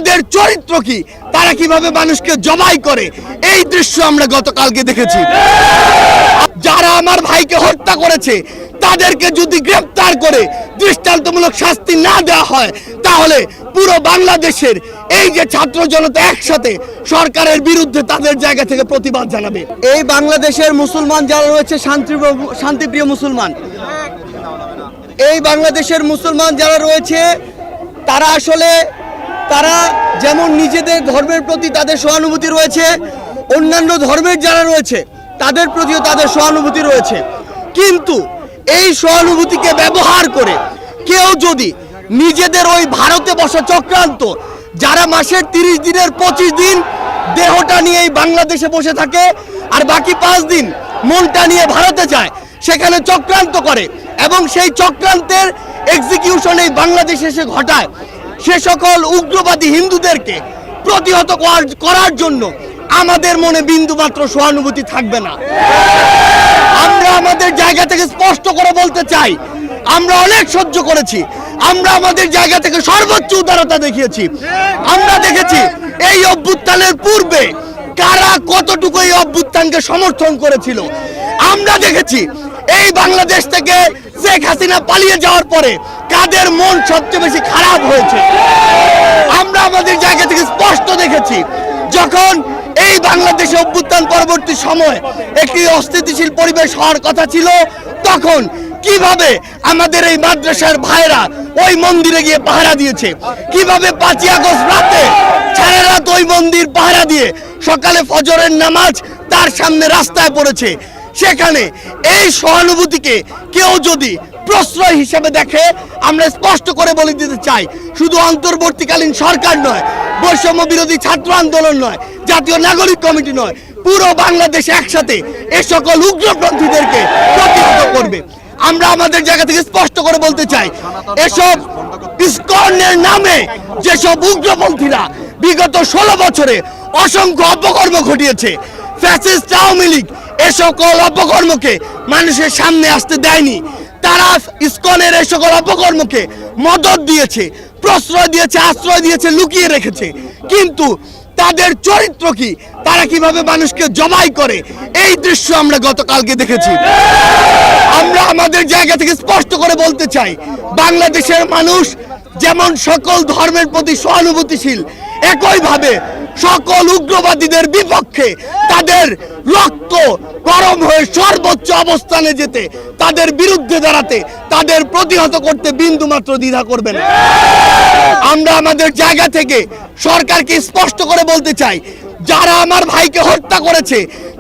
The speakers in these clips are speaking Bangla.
তাদের চরিত্র কি, তারা কিভাবে মানুষকে জবাই করে, এই দৃশ্য আমরা গতকালকে দেখেছি। যারা আমার ভাইকে হত্যা করেছে তাদেরকে যদি গ্রেফতার করে দৃষ্টান্তমূলক শাস্তি না দেওয়া হয়, তাহলে পুরো বাংলাদেশের এই যে ছাত্র জনতা একসাথে সরকারের বিরুদ্ধে তাদের জায়গা থেকে প্রতিবাদ জানাবে। এই বাংলাদেশের মুসলমান যারা রয়েছে শান্তিপ্রিয় মুসলমান, এই বাংলাদেশের মুসলমান যারা রয়েছে তারা যেমন নিজেদের ধর্মের প্রতি তাদের সহানুভূতি রয়েছে, অন্যান্য ধর্মের যারা রয়েছে তাদের প্রতিও তাদের সহানুভূতি রয়েছে। কিন্তু এই সহানুভূতিকে ব্যবহার করে কেউ যদি নিজেদের ওই ভারতে বসা চক্রান্ত, যারা মাসের 30 দিনের 25 দিন দেহটা নিয়ে এই বাংলাদেশে বসে থাকে আর বাকি 5 দিন মনটা নিয়ে ভারতে যায়, সেখানে চক্রান্ত করে এবং সেই চক্রান্তের এক্সিকিউশন এই বাংলাদেশে এসে ঘটায়, সে সকল উগ্রবাদী হিন্দুদেরকে প্রতিহত করার জন্য আমাদের মনে বিন্দুমাত্র সহানুভূতি থাকবে না। আমরা আমাদের জায়গা থেকে স্পষ্ট করে বলতে চাই, আমরা অনেক সহ্য করেছি, আমরা আমাদের জায়গা থেকে সর্বোচ্চ উদারতা দেখিয়েছি। আমরা দেখেছি এই অভ্যুত্থানের পূর্বে কারা কতটুকু এই অভ্যুত্থানকে সমর্থন করেছিল। আমরা দেখেছি এই বাংলাদেশ থেকে শেখ হাসিনা পালিয়ে যাওয়ার পরে কাদের মন সবচেয়ে বেশি খারাপ হয়েছে। আমরা আমাদের জায়গা থেকে স্পষ্ট দেখেছি, যখন এই বাংলাদেশে অভ্যুত্থান পরবর্তী সময় একটি অস্থিতিশীল পরিবেশ হওয়ার কথা ছিল, তখন কিভাবে আমাদের এই মাদ্রাসার ভাইরা ওই মন্দিরে গিয়ে পাহারা দিয়েছে, কিভাবে 5ই আগস্ট রাতে সারা রাত ওই মন্দির পাহারা দিয়ে সকালে ফজরের নামাজ তার সামনে রাস্তায় পড়েছে। সেখানে এই সহানুভূতিকে কেউ যদি প্রশ্রয় হিসেবে দেখে, আমরা স্পষ্ট করে বলে দিতে চাই, শুধু অন্তর্বর্তীকালীন সরকার নয়, বৈষম্য বিরোধী ছাত্র আন্দোলন নয়, জাতীয় নাগরিক কমিটি নয়, পুরো বাংলাদেশ একসাথে এ সকল উগ্রপন্থীদেরকে প্রতিহত করবে। আমরা আমাদের জায়গা থেকে স্পষ্ট করে বলতে চাই, এসব ইসকনের নামে যেসব উগ্রপন্থীরা বিগত 16 বছরে অসংখ্য অপকর্ম ঘটিয়েছে, ফ্যাসিস্ট আওয়ামী লীগ এ সকল অপকর্মকে মানুষের সামনে আসতে দেয়নি। তারা ইসকনের এই সকল অপকর্মকে মদত দিয়েছে, প্রশ্রয় দিয়েছে, আশ্রয় দিয়েছে, লুকিয়ে রেখেছে। কিন্তু তাদের চরিত্র কি, তারা কিভাবে মানুষকে জবাই করে, এই দৃশ্য আমরা গতকালকে দেখেছি। আমরা আমাদের জায়গা থেকে স্পষ্ট করে বলতে চাই, বাংলাদেশের মানুষ যেমন সকল ধর্মের প্রতি সহানুভূতিশীল, একইভাবে সকল উগ্রবাদীদের বিপক্ষে তাদের রক্ত গরম হয়ে সর্বোচ্চ অবস্থানে যেতে, তাদের বিরুদ্ধে দাঁড়াতে, তাদের প্রতিহত করতে বিন্দুমাত্র দ্বিধা করবে না। আমরা আমাদের জায়গা থেকে সরকারকে স্পষ্ট করে বলতে চাই, যারা আমার ভাইকে হত্যা করেছে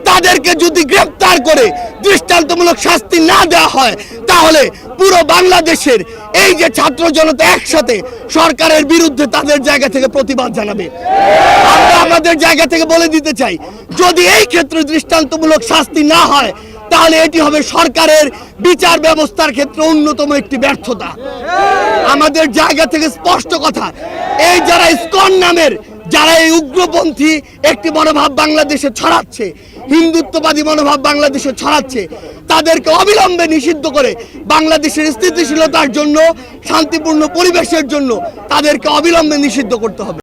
তাদেরকে যদি গ্রেফতার করে দৃষ্টান্তমূলক শাস্তি না দেওয়া হয়, তাহলে পুরো বাংলাদেশের এই যে ছাত্র জনতা একসাথে সরকারের বিরুদ্ধে তাদের জায়গা থেকে প্রতিবাদ জানাবে। আমরা আমাদের জায়গা থেকে বলে দিতে চাই, যদি এই ক্ষেত্রে দৃষ্টান্তমূলক শাস্তি না হয়, তাহলে এটি হবে সরকারের বিচার ব্যবস্থার ক্ষেত্রে অন্যতম একটি ব্যর্থতা। আমাদের জায়গা থেকে স্পষ্ট কথা, এই যারা ইসকন নামের, যারা এই উগ্রপন্থী একটি মনোভাব বাংলাদেশে ছড়াচ্ছে, হিন্দুত্ববাদী মনোভাব বাংলাদেশে ছড়াচ্ছে, তাদেরকে অবিলম্বে নিষিদ্ধ করে বাংলাদেশের স্থিতিশীলতার জন্য, শান্তিপূর্ণ পরিবেশের জন্য তাদেরকে অবিলম্বে নিষিদ্ধ করতে হবে।